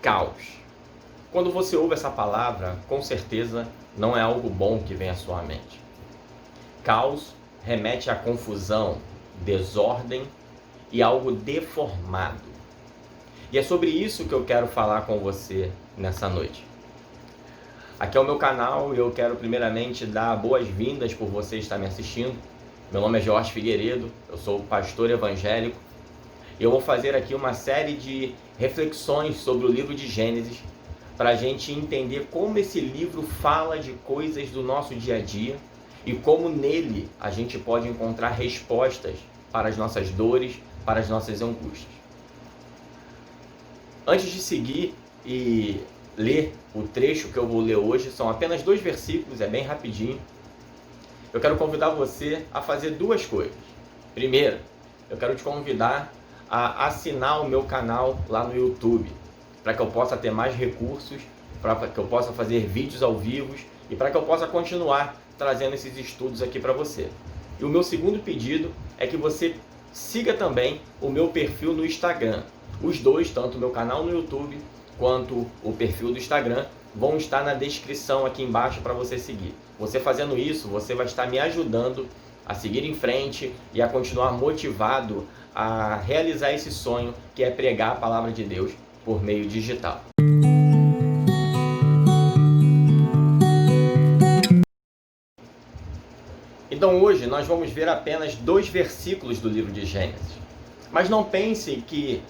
Caos. Quando você ouve essa palavra, com certeza não é algo bom que vem à sua mente. Caos remete à confusão, desordem e algo deformado. E é sobre isso que eu quero falar com você nessa noite. Aqui é o meu canal e eu quero primeiramente dar boas-vindas por você estar me assistindo. Meu nome é Jorge Figueiredo, eu sou pastor evangélico e eu vou fazer aqui uma série de reflexões sobre o livro de Gênesis para a gente entender como esse livro fala de coisas do nosso dia a dia e como nele a gente pode encontrar respostas para as nossas dores, para as nossas angústias. Antes de seguir e ler o trecho que eu vou ler hoje, são apenas 2 versículos, é bem rapidinho. Eu quero convidar você a fazer 2 coisas. Primeiro, eu quero te convidar a assinar o meu canal lá no YouTube, para que eu possa ter mais recursos, para que eu possa fazer vídeos ao vivo e para que eu possa continuar trazendo esses estudos aqui para você. E o meu segundo pedido é que você siga também o meu perfil no Instagram. Os dois, tanto o meu canal no YouTube quanto o perfil do Instagram, vão estar na descrição aqui embaixo para você seguir. Você fazendo isso, você vai estar me ajudando a seguir em frente e a continuar motivado a realizar esse sonho que é pregar a palavra de Deus por meio digital. Então hoje nós vamos ver apenas 2 versículos do livro de Gênesis. Mas não pense que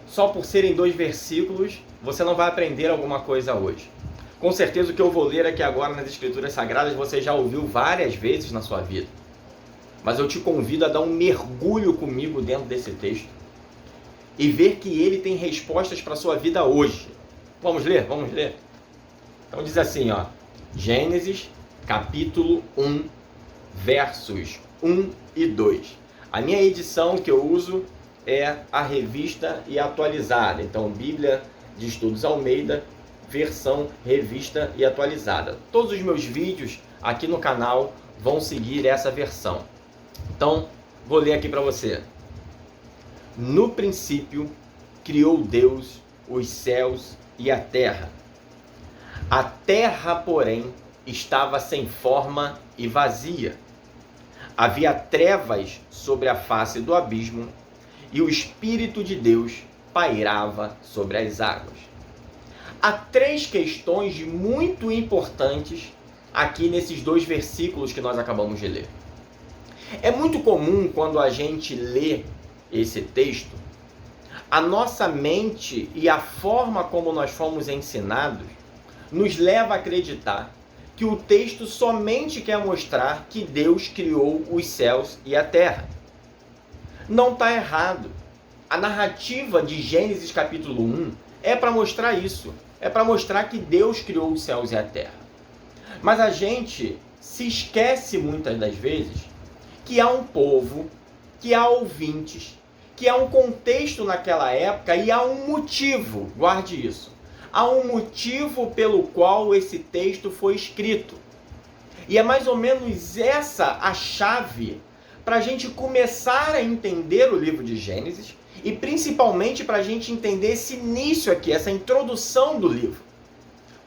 só por serem 2 versículos você não vai aprender alguma coisa hoje. Com certeza o que eu vou ler aqui agora nas Escrituras Sagradas você já ouviu várias vezes na sua vida. Mas eu te convido a dar um mergulho comigo dentro desse texto e ver que ele tem respostas para a sua vida hoje. Vamos ler? Vamos ler? Então diz assim, ó, Gênesis capítulo 1, versos 1 e 2. A minha edição que eu uso é a Revista e Atualizada. Então, Bíblia de Estudos Almeida, versão Revista e Atualizada. Todos os meus vídeos aqui no canal vão seguir essa versão. Então, vou ler aqui para você. No princípio, criou Deus os céus e a terra. A terra, porém, estava sem forma e vazia. Havia trevas sobre a face do abismo e o Espírito de Deus pairava sobre as águas. Há 3 questões muito importantes aqui nesses 2 versículos que nós acabamos de ler. É muito comum quando a gente lê esse texto, a nossa mente e a forma como nós fomos ensinados nos leva a acreditar que o texto somente quer mostrar que Deus criou os céus e a terra. Não está errado. A narrativa de Gênesis capítulo 1 é para mostrar isso. É para mostrar que Deus criou os céus e a terra. Mas a gente se esquece muitas das vezes que há um povo, que há ouvintes, que há um contexto naquela época e há um motivo, guarde isso. Há um motivo pelo qual esse texto foi escrito. E é mais ou menos essa a chave para a gente começar a entender o livro de Gênesis e principalmente para a gente entender esse início aqui, essa introdução do livro.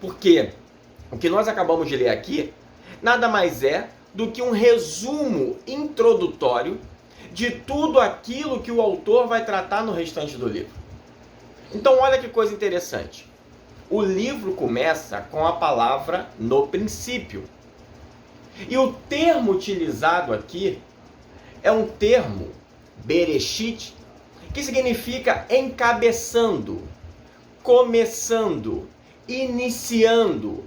Porque o que nós acabamos de ler aqui nada mais é do que um resumo introdutório de tudo aquilo que o autor vai tratar no restante do livro. Então olha que coisa interessante. O livro começa com a palavra no princípio. E o termo utilizado aqui é um termo, Bereshit, que significa encabeçando, começando, iniciando.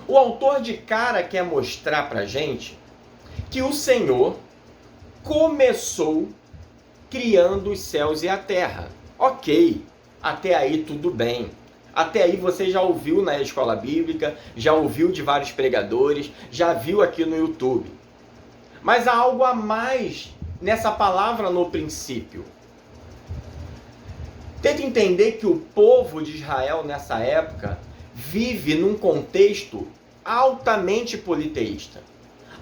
O autor de cara quer mostrar pra gente que o Senhor começou criando os céus e a terra. Ok, até aí tudo bem. Até aí você já ouviu na escola bíblica, já ouviu de vários pregadores, já viu aqui no YouTube. Mas há algo a mais nessa palavra no princípio. Tenta entender que o povo de Israel nessa época vive num contexto altamente politeísta.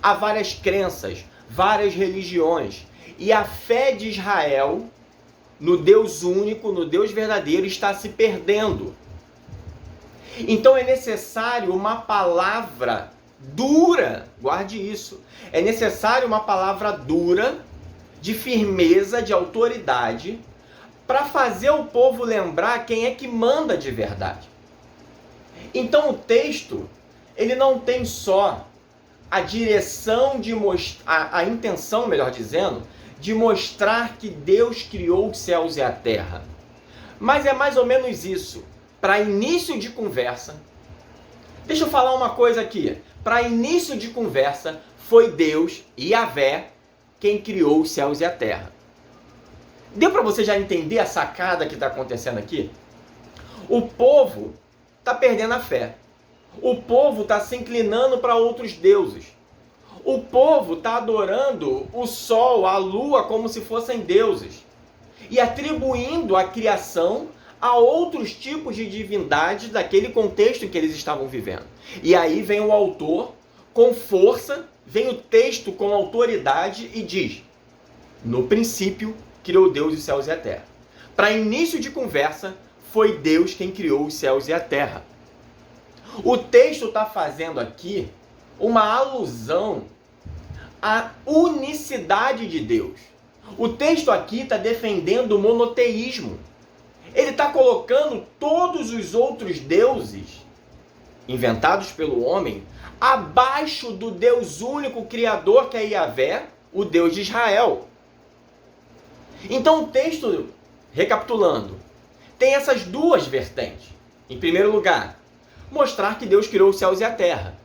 Há várias crenças, várias religiões, e a fé de Israel no Deus único, no Deus verdadeiro, está se perdendo. Então é necessário uma palavra dura, guarde isso. É necessário uma palavra dura, de firmeza, de autoridade, para fazer o povo lembrar quem é que manda de verdade. Então o texto, ele não tem só a direção de mostrar, a intenção, melhor dizendo, de mostrar que Deus criou os céus e a terra. Mas é mais ou menos isso. Para início de conversa, deixa eu falar uma coisa aqui. Para início de conversa, foi Deus, Yahvé, quem criou os céus e a terra. Deu para você já entender a sacada que está acontecendo aqui? O povo está perdendo a fé. O povo está se inclinando para outros deuses. O povo está adorando o sol, a lua, como se fossem deuses. E atribuindo a criação a outros tipos de divindades daquele contexto em que eles estavam vivendo. E aí vem o autor com força, vem o texto com autoridade e diz: no princípio criou Deus os céus e a terra. Para início de conversa, foi Deus quem criou os céus e a terra. O texto está fazendo aqui uma alusão à unicidade de Deus. O texto aqui está defendendo o monoteísmo. Ele está colocando todos os outros deuses inventados pelo homem abaixo do Deus único criador, que é Yahvé, o Deus de Israel. Então o texto, recapitulando, tem essas duas vertentes. Em primeiro lugar, mostrar que Deus criou os céus e a terra.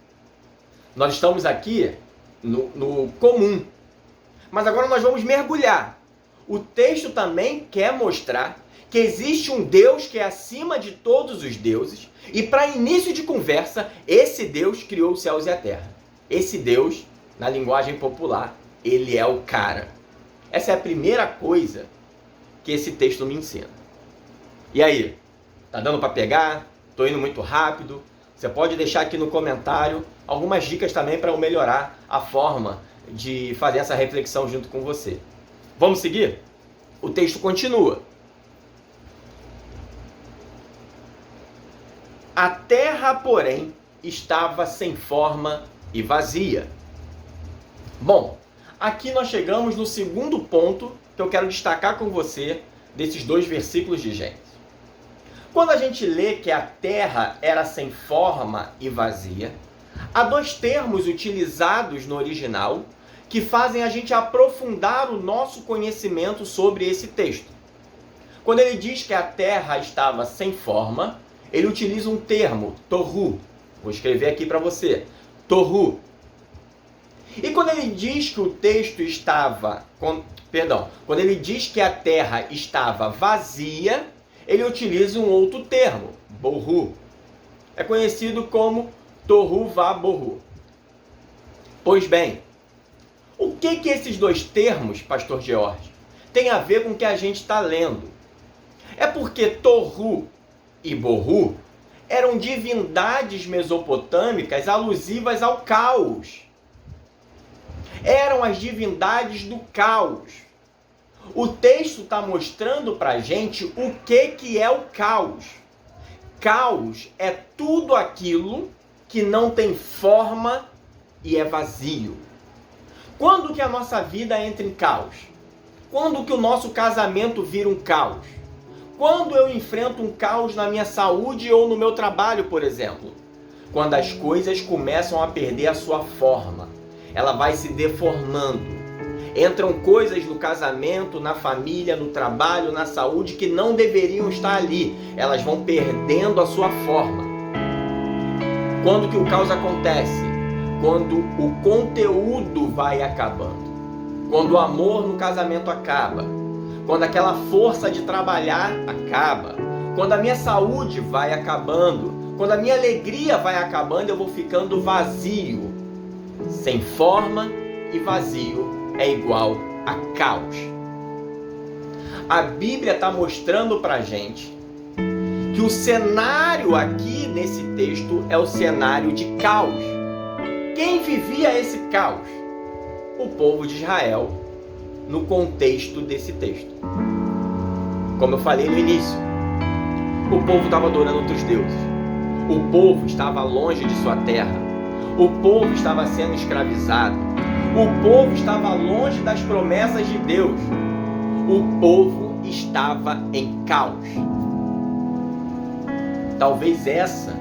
Nós estamos aqui no comum. Mas agora nós vamos mergulhar. O texto também quer mostrar que existe um Deus que é acima de todos os deuses, e para início de conversa, esse Deus criou os céus e a terra. Esse Deus, na linguagem popular, ele é o cara. Essa é a primeira coisa que esse texto me ensina. E aí? Tá dando para pegar? Tô indo muito rápido? Você pode deixar aqui no comentário algumas dicas também para eu melhorar a forma de fazer essa reflexão junto com você. Vamos seguir? O texto continua. A terra, porém, estava sem forma e vazia. Bom, aqui nós chegamos no segundo ponto que eu quero destacar com você desses dois versículos de Gênesis. Quando a gente lê que a terra era sem forma e vazia, há dois termos utilizados no original que fazem a gente aprofundar o nosso conhecimento sobre esse texto. Quando ele diz que a terra estava sem forma, ele utiliza um termo, tohu. Vou escrever aqui para você, tohu. E quando ele diz que o texto estava, quando ele diz que a terra estava vazia, ele utiliza um outro termo, bohu. É conhecido como tohu va bohu. Pois bem, o que esses dois termos, Pastor George, tem a ver com o que a gente está lendo? É porque tohu e bohu eram divindades mesopotâmicas alusivas ao caos. Eram as divindades do caos. O texto está mostrando para a gente o que é o caos. Caos é tudo aquilo que não tem forma e é vazio. Quando que a nossa vida entra em caos? Quando que o nosso casamento vira um caos? Quando eu enfrento um caos na minha saúde ou no meu trabalho, por exemplo? Quando as coisas começam a perder a sua forma. Ela vai se deformando. Entram coisas no casamento, na família, no trabalho, na saúde que não deveriam estar ali. Elas vão perdendo a sua forma. Quando que o caos acontece? Quando o conteúdo vai acabando. Quando o amor no casamento acaba. Quando aquela força de trabalhar acaba. Quando a minha saúde vai acabando. Quando a minha alegria vai acabando, eu vou ficando vazio. Sem forma e vazio é igual a caos. A Bíblia está mostrando para a gente que o cenário aqui nesse texto é o cenário de caos. Quem vivia esse caos? O povo de Israel, no contexto desse texto. Como eu falei no início, o povo estava adorando outros deuses. O povo estava longe de sua terra. O povo estava sendo escravizado. O povo estava longe das promessas de Deus. O povo estava em caos. Talvez essa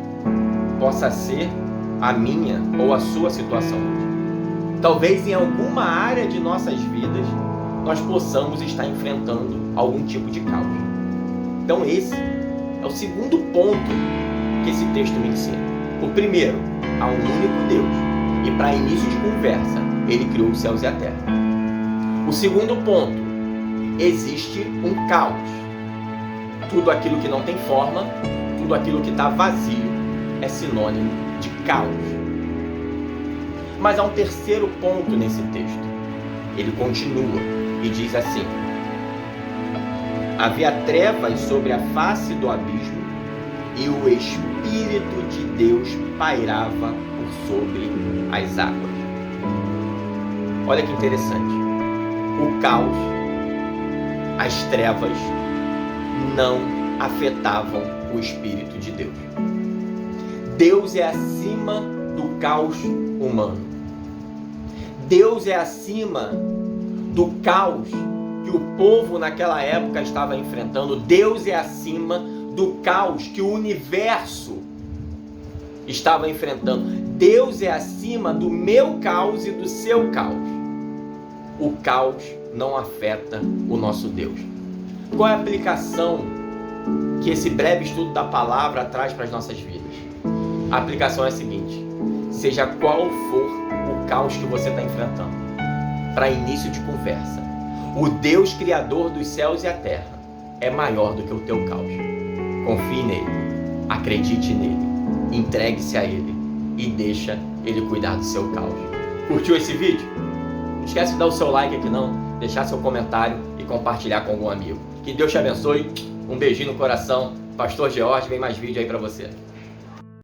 possa ser a minha ou a sua situação. Talvez em alguma área de nossas vidas nós possamos estar enfrentando algum tipo de caos. Então esse é o segundo ponto que esse texto me ensina. O primeiro, há um único Deus, e para início de conversa, ele criou os céus e a terra. O segundo ponto, existe um caos. Tudo aquilo que não tem forma, tudo aquilo que está vazio, é sinônimo de caos. Mas há um terceiro ponto nesse texto. Ele continua e diz assim: havia trevas sobre a face do abismo e o Espírito de Deus pairava por sobre as águas. Olha que interessante. O caos, as trevas não afetavam o Espírito de Deus. Deus é acima do caos humano. Deus é acima do caos que o povo naquela época estava enfrentando. Deus é acima do caos que o universo estava enfrentando. Deus é acima do meu caos e do seu caos. O caos não afeta o nosso Deus. Qual é a aplicação que esse breve estudo da palavra traz para as nossas vidas? A aplicação é a seguinte: seja qual for o caos que você está enfrentando, para início de conversa, o Deus Criador dos céus e a terra é maior do que o teu caos. Confie nele, acredite nele, entregue-se a ele e deixa ele cuidar do seu caos. Curtiu esse vídeo? Não esquece de dar o seu like aqui não, deixar seu comentário e compartilhar com algum amigo. Que Deus te abençoe, um beijinho no coração. Pastor George, vem mais vídeo aí para você.